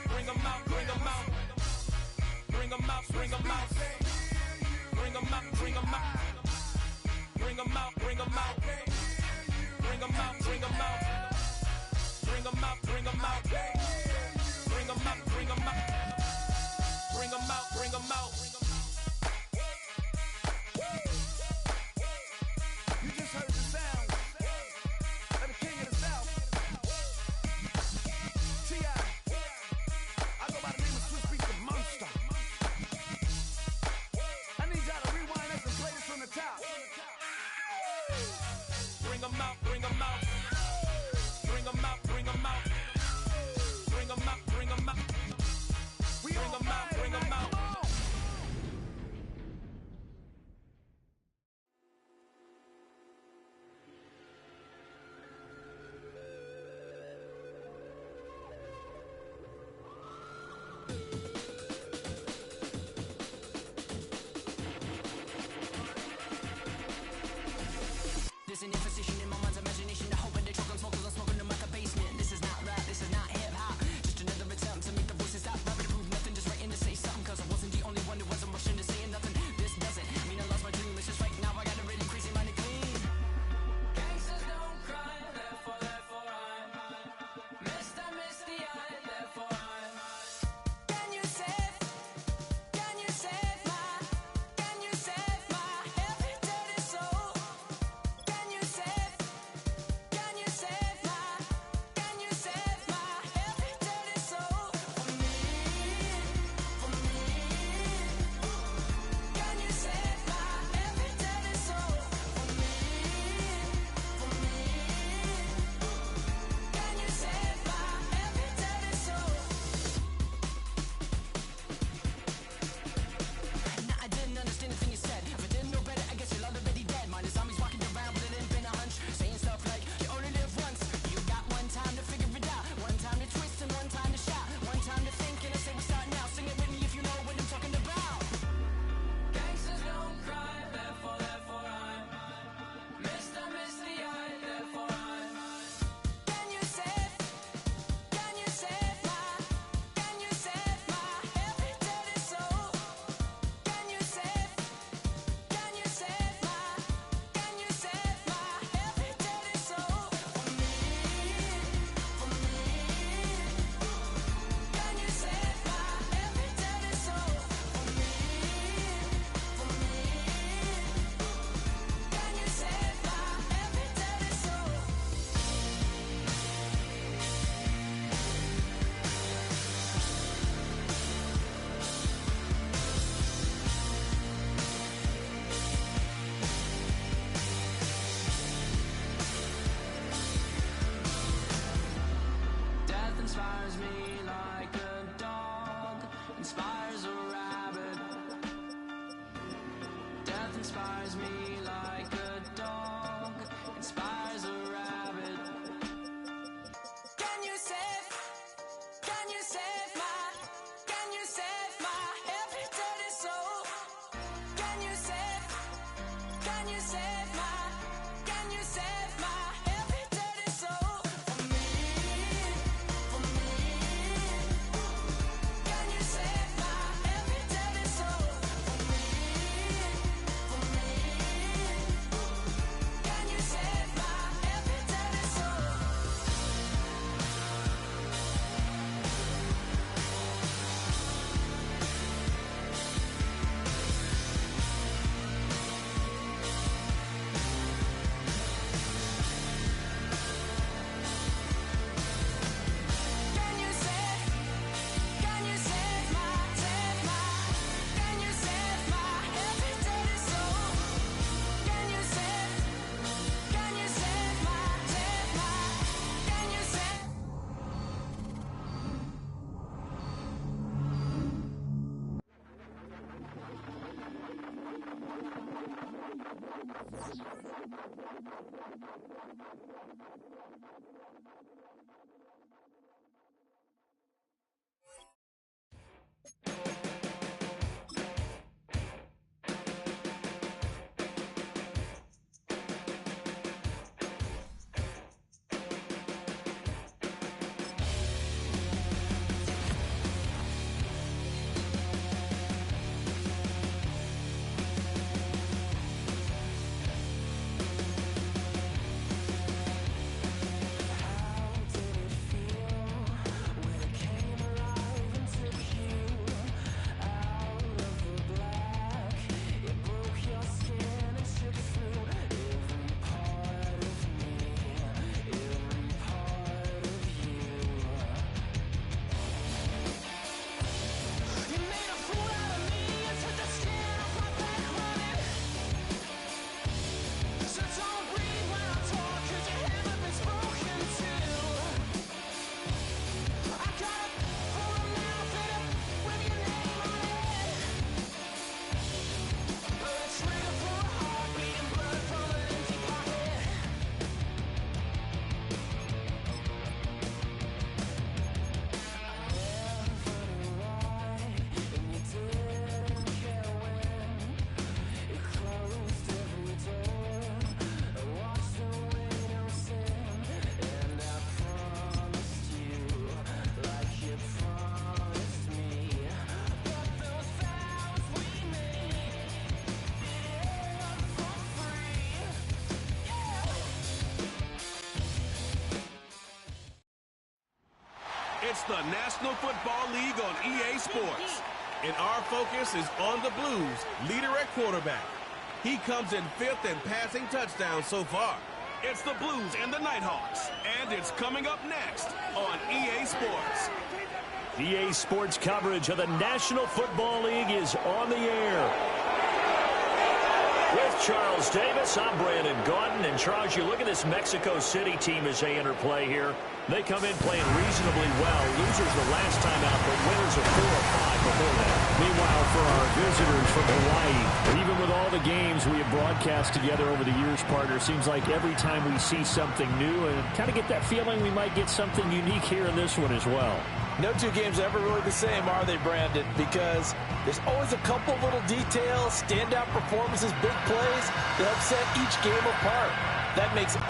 Bring 'em out, bring 'em out. Bring 'em out, bring 'em out. Bring 'em out, bring 'em out. Bring 'em out, bring 'em out. Bring 'em out, bring 'em out. Bring 'em out, bring 'em out. Bring 'em out, bring 'em out. Bring 'em out, bring 'em out. You just heard the sound of the king of the South. T.I. I go by the name of Swiss Beats the Monster. I need y'all to rewind us and play this from the top. Bring 'em out, bring 'em out. Bring 'em out, bring 'em out. Bring 'em out, bring 'em out. We Bring 'em out, bring 'em out. There's an imposition in my mind's imagination. I hope I choke on smoke 'cause I'm smoking them like a basement. This is not rap, this is not hip-hop. Just another attempt to make the voices stop rapping to prove nothing. Just writing to say something 'cause I wasn't the only one who wasn't rushing to saying nothing. This doesn't mean I lost my dream. It's just right now I got a really crazy mind to clean. Gangsters don't cry, therefore I'm Mr. Misty Eye, therefore I'm Can you save my every dirty soul? Can you save inspires me like a dog inspires a rabbit. Can you save my every dirty soul? Can you save my every dirty soul? For me. Can you save my every dirty soul? For me. Can you save my every dirty soul? Can you save my can you save my every dirty soul? Can you save my can you save It's the National Football League on EA Sports. And our focus is on the Blues, leader at quarterback. He comes in 5th in passing touchdowns so far. It's the Blues and the Nighthawks. And it's coming up next on EA Sports. EA Sports coverage of the National Football League is on the air. With Charles Davis, I'm Brandon Gaudin. And Charles, you look at this Mexico City team as they enter play here. They come in playing reasonably well. Losers the last time out, but winners of 4 or 5 before that. Meanwhile, for our visitors from Hawaii, even with all the games we have broadcast together over the years, partner, seems like every time we see something new and kind of get that feeling we might get something unique here in this one as well. No two games are ever really the same, are they, Brandon? Because there's always a couple little details, standout performances, big plays that help set each game apart. That makes them.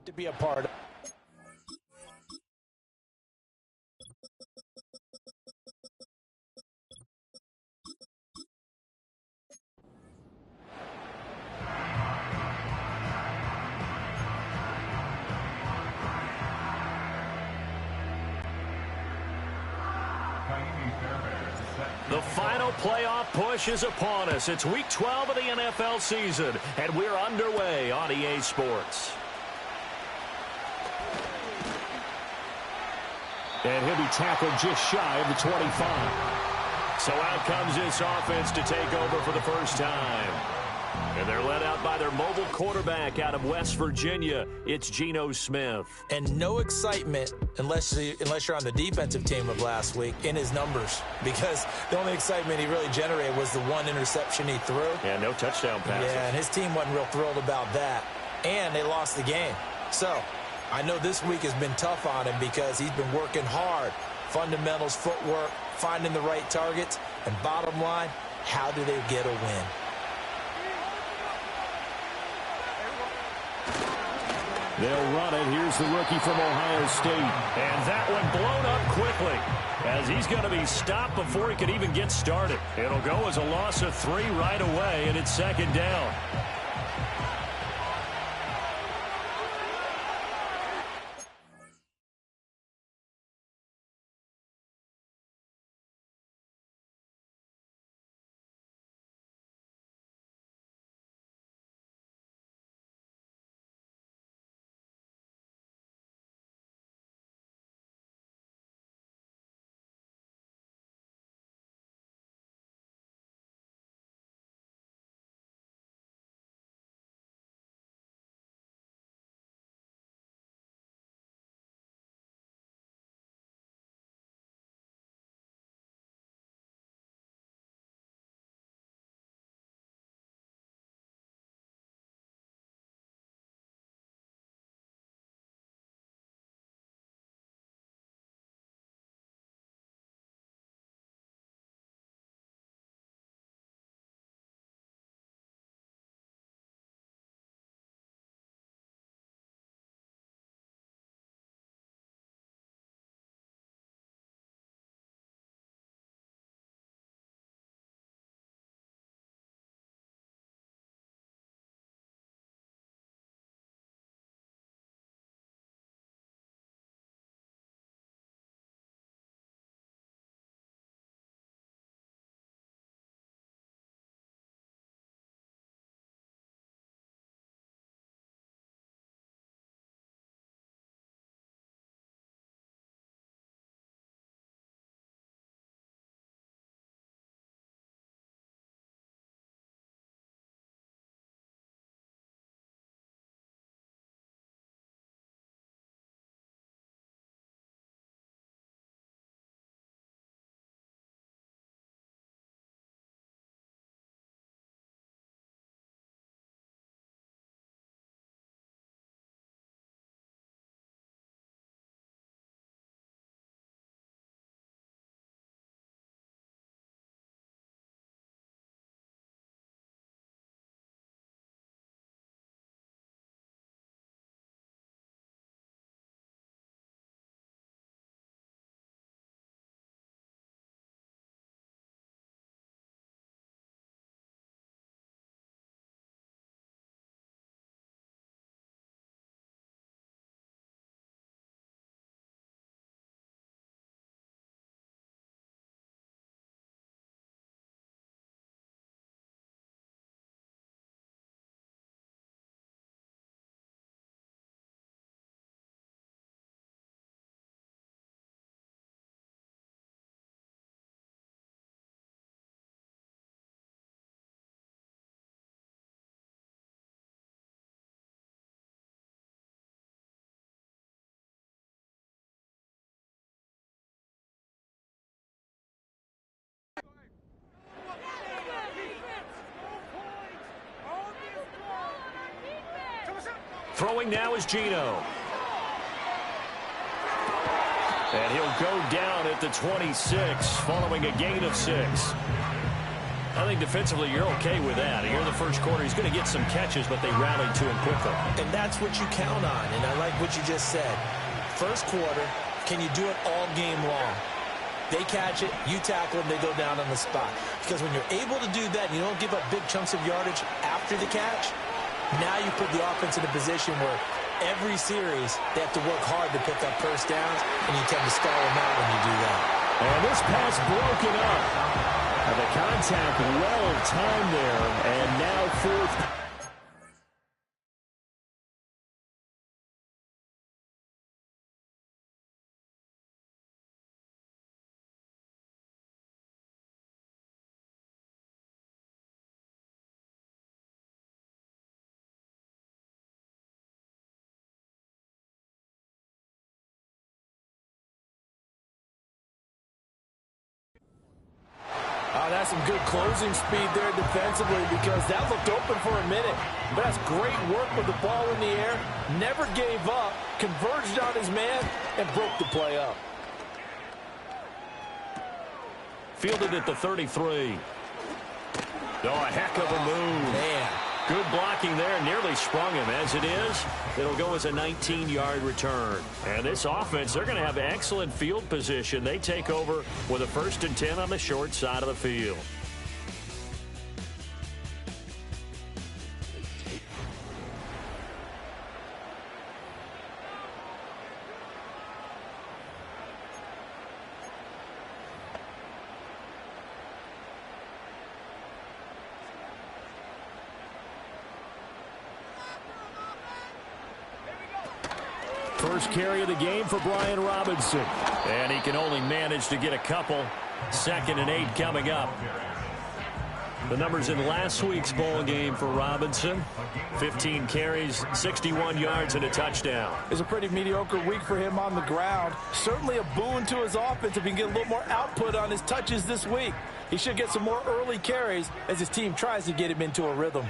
To be a part of. The final playoff push is upon us. It's Week 12 of the NFL season, and we're underway on EA Sports. And he'll be tackled just shy of the 25. So out comes this offense to take over for the first time. And they're led out by their mobile quarterback out of West Virginia. It's Geno Smith. And no excitement unless you're on the defensive team of last week in his numbers, because the only excitement he really generated was the one interception he threw. Yeah, no touchdown passes. Yeah, and his team wasn't real thrilled about that. And they lost the game. So I know this week has been tough on him because he's been working hard. Fundamentals, footwork, finding the right targets. And bottom line, how do they get a win? They'll run it. Here's the rookie from Ohio State. And that one blown up quickly as he's going to be stopped before he can even get started. It'll go as a loss of 3 right away, and it's second down. Throwing now is Geno. And he'll go down at the 26 following a gain of 6. I think defensively you're okay with that. Here in the first quarter, he's going to get some catches, but they rallied to him quickly. And that's what you count on, and I like what you just said. First quarter, can you do it all game long? They catch it, you tackle them, they go down on the spot. Because when you're able to do that and you don't give up big chunks of yardage after the catch, now you put the offense in a position where every series they have to work hard to pick up first downs, and you tend to stall them out when you do that. And this pass broken up. And the contact well timed there, and now fourth. That's some good closing speed there defensively, because that looked open for a minute. But that's great work with the ball in the air. Never gave up, converged on his man, and broke the play up. Fielded at the 33. Oh, a heck of a move. Man. Good blocking there. Nearly sprung him. As it is, it'll go as a 19-yard return. And this offense, they're going to have excellent field position. They take over with a 1st and 10 on the short side of the field. First carry of the game for Brian Robinson. And he can only manage to get a couple. 2nd and 8 coming up. The numbers in last week's bowl game for Robinson. 15 carries, 61 yards, and a touchdown. It's a pretty mediocre week for him on the ground. Certainly a boon to his offense if he can get a little more output on his touches this week. He should get some more early carries as his team tries to get him into a rhythm.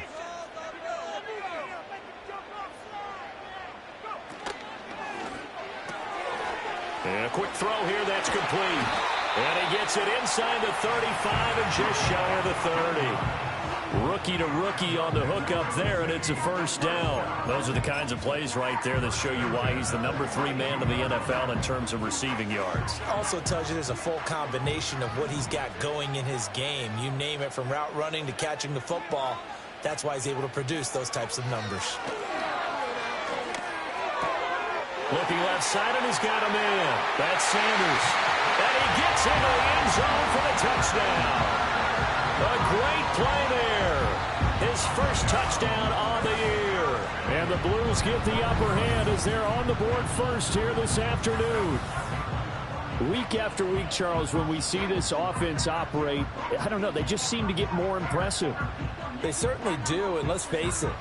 And a quick throw here, that's complete. And he gets it inside the 35 and just shy of the 30. Rookie to rookie on the hook up there, and it's a first down. Those are the kinds of plays right there that show you why he's the number 3 man in the NFL in terms of receiving yards. Also tells you there's a full combination of what he's got going in his game. You name it, from route running to catching the football. That's why he's able to produce those types of numbers. Looking left side, and he's got a man. That's Sanders. And he gets into the end zone for the touchdown. A great play there. His first touchdown on the year. And the Blues get the upper hand as they're on the board first here this afternoon. Week after week, Charles, when we see this offense operate, I don't know, they just seem to get more impressive. They certainly do, and let's face it.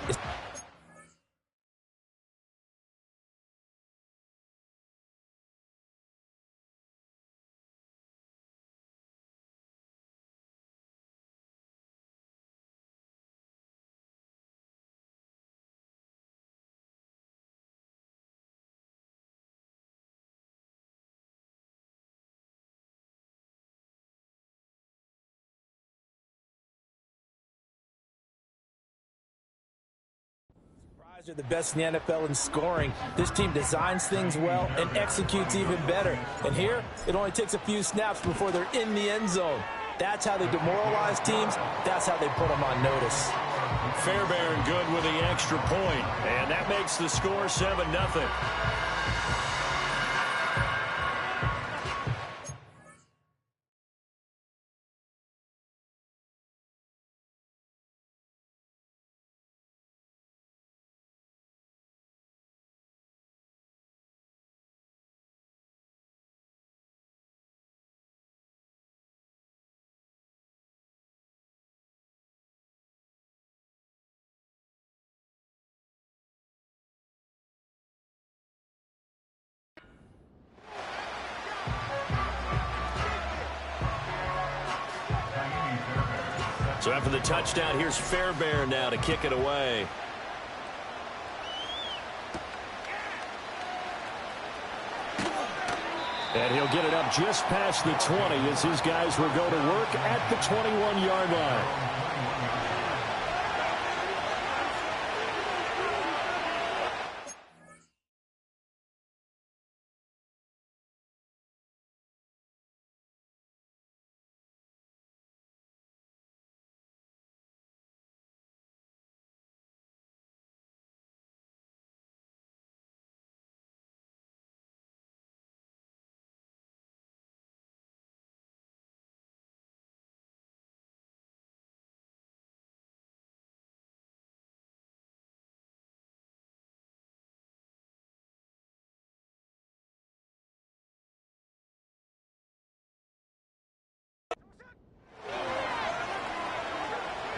Are the best in the NFL in scoring. This team designs things well and executes even better. And here, it only takes a few snaps before they're in the end zone. That's how they demoralize teams. That's how they put them on notice. Fairbairn good with the extra point, and that makes the score 7-0. So after the touchdown, here's Fairbairn now to kick it away. And he'll get it up just past the 20 as his guys will go to work at the 21-yard line.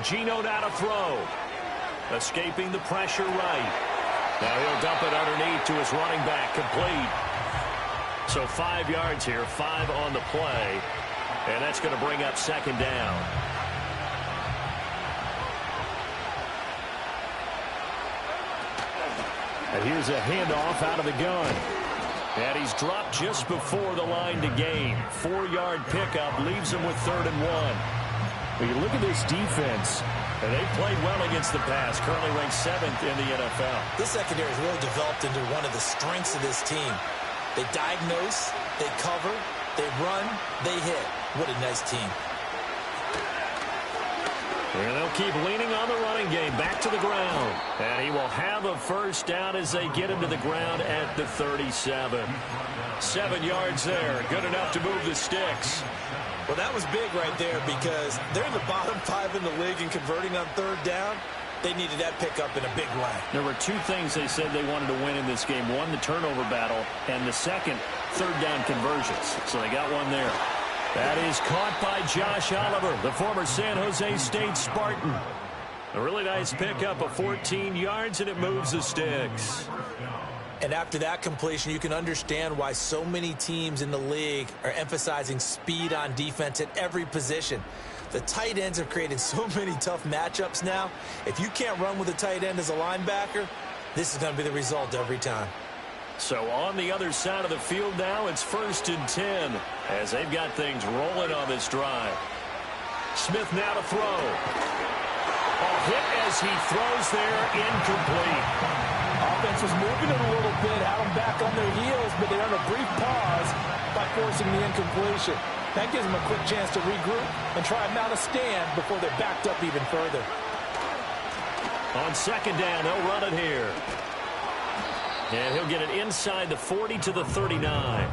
Geno now to throw. Escaping the pressure right. Now he'll dump it underneath to his running back. Complete. So 5 yards here, 5 on the play. And that's going to bring up second down. And here's a handoff out of the gun. And he's dropped just before the line to gain. 4-yard pickup leaves him with 3rd and 1. When you look at this defense, and they've played well against the pass, currently ranked 7th in the NFL. This secondary has really developed into one of the strengths of this team. They diagnose, they cover, they run, they hit. What a nice team. And they'll keep leaning on the running game. Back to the ground. And he will have a first down as they get him to the ground at the 37. 7 yards there. Good enough to move the sticks. Well, that was big right there because they're in the bottom 5 in the league and converting on 3rd down. They needed that pickup in a big way. There were 2 things they said they wanted to win in this game. One, the turnover battle, and the second, 3rd down conversions. So they got one there. That is caught by Josh Oliver, the former San Jose State Spartan. A really nice pickup of 14 yards, and it moves the sticks. And after that completion, you can understand why so many teams in the league are emphasizing speed on defense at every position. The tight ends have created so many tough matchups now. If you can't run with a tight end as a linebacker, this is going to be the result every time. So on the other side of the field now, it's 1st and 10 as they've got things rolling on this drive. Smith now to throw. A hit as he throws there, incomplete. Offense was moving it a little bit, had them back on their heels, but they earned a brief pause by forcing the incompletion. That gives them a quick chance to regroup and try and mount a stand before they're backed up even further. On 2nd down, they'll run it here. And he'll get it inside the 40 to the 39.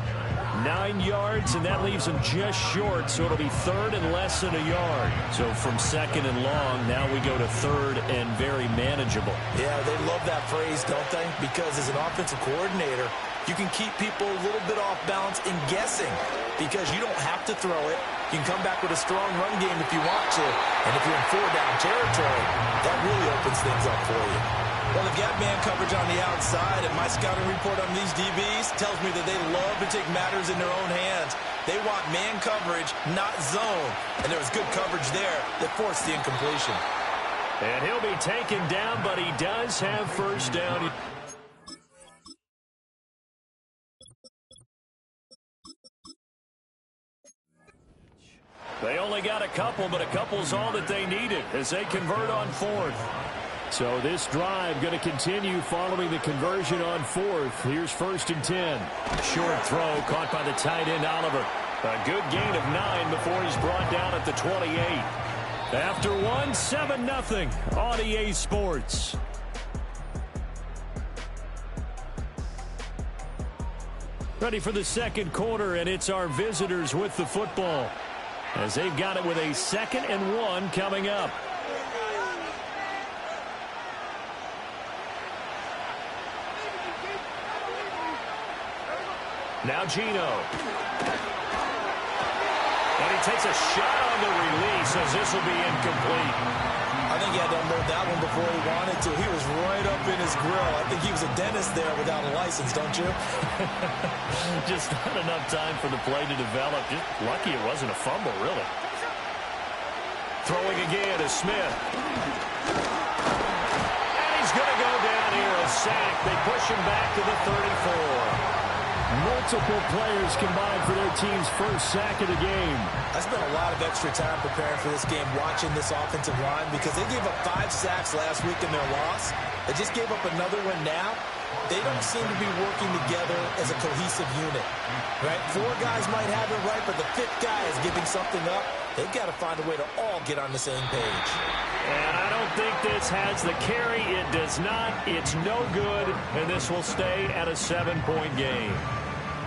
9 yards, and that leaves him just short, so it'll be 3rd and less than a yard. So from 2nd and long, now we go to 3rd and very manageable. Yeah, they love that phrase, don't they? Because as an offensive coordinator, you can keep people a little bit off balance and guessing because you don't have to throw it. You can come back with a strong run game if you want to. And if you're in 4-down territory, that really opens things up for you. Well, they've got man coverage on the outside, and my scouting report on these DBs tells me that they love to take matters in their own hands. They want man coverage, not zone. And there was good coverage there that forced the incompletion. And he'll be taken down, but he does have first down. They only got a couple, but a couple's all that they needed as they convert on 4th. So this drive going to continue following the conversion on 4th. Here's 1st and 10. Short throw caught by the tight end Oliver. A good gain of 9 before he's brought down at the 28. After 1, 7-0 on EA Sports. Ready for the 2nd quarter, and it's our visitors with the football as they've got it with a 2nd and 1 coming up. Now Geno. And he takes a shot on the release as this will be incomplete. I think he had to unload that one before he wanted to. He was right up in his grill. I think he was a dentist there without a license, don't you? Just not enough time for the play to develop. Just lucky it wasn't a fumble, really. Throwing again is Smith. And he's going to go down here, a sack. They push him back to the 34. Multiple players combined for their team's first sack of the game. I spent a lot of extra time preparing for this game, watching this offensive line, because they gave up 5 sacks last week in their loss. They just gave up another one now. They don't seem to be working together as a cohesive unit, right? 4 guys might have it right, but the 5th guy is giving something up. They've got to find a way to all get on the same page. And I don't think this has the carry. It does not. It's no good, and this will stay at a 7-point game.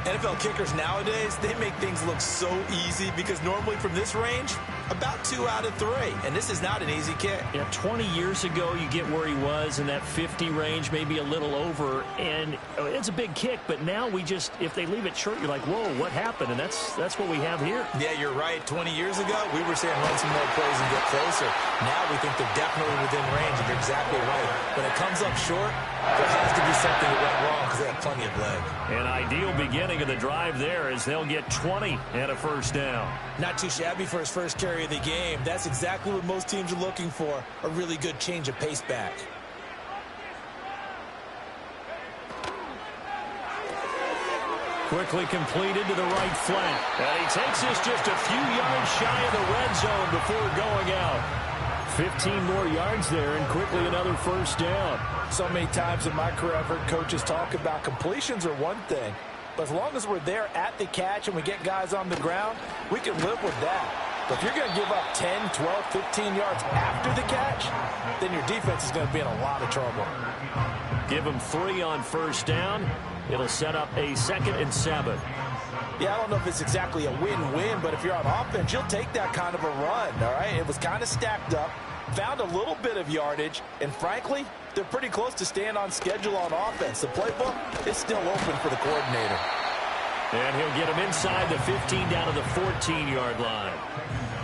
NFL kickers nowadays, they make things look so easy because normally from this range, about 2 out of 3. And this is not an easy kick. Yeah, 20 years ago, you get where he was in that 50 range, maybe a little over. And it's a big kick, but now we just, if they leave it short, you're like, whoa, what happened? And that's what we have here. Yeah, you're right. 20 years ago, we were saying run some more plays and get closer. Now we think they're definitely within range, and you're exactly right. When it comes up short, there has to be something that went wrong because they have plenty of leg. An ideal beginning of the drive there as they'll get 20 and a first down. Not too shabby for his first carry of the game. That's exactly what most teams are looking for, a really good change of pace back. Quickly completed to the right flank. And he takes this just a few yards shy of the red zone before going out. 15 more yards there, and quickly another first down. So many times in my career, I've heard coaches talk about completions are one thing, but as long as we're there at the catch and we get guys on the ground, we can live with that. But if you're going to give up 10, 12, 15 yards after the catch, then your defense is going to be in a lot of trouble. Give them 3 on first down. It'll set up a 2nd and 7. Yeah, I don't know if it's exactly a win-win, but if you're on offense, you'll take that kind of a run, all right? It was kind of stacked up, found a little bit of yardage, and frankly, they're pretty close to staying on schedule on offense. The playbook is still open for the coordinator. And he'll get him inside the 15 down to the 14-yard line.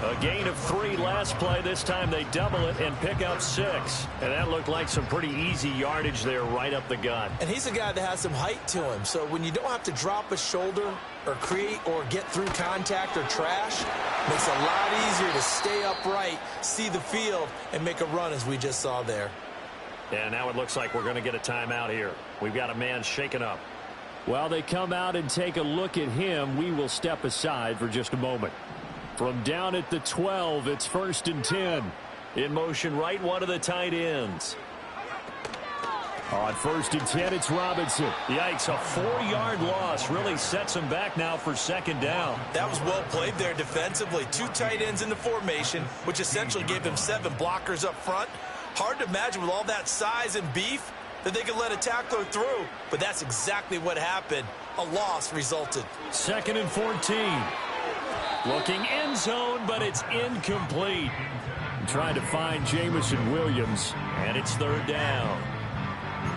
A gain of 3 last play. This time they double it and pick up 6. And that looked like some pretty easy yardage there right up the gut. And he's a guy that has some height to him. So when you don't have to drop a shoulder or create or get through contact or trash, makes it a lot easier to stay upright, see the field, and make a run as we just saw there. And now it looks like we're going to get a timeout here. We've got a man shaken up. While they come out and take a look at him, we will step aside for just a moment. From down at the 12, it's 1st and 10. In motion right, one of the tight ends. On 1st and 10, it's Robinson. Yikes, a 4-yard loss really sets him back now for 2nd down. That was well played there defensively. 2 tight ends in the formation, which essentially gave them 7 blockers up front. Hard to imagine with all that size and beef that they could let a tackler through, but that's exactly what happened. A loss resulted. 2nd and 14. Looking end zone, but it's incomplete. Trying to find Jamison Williams, and it's 3rd down.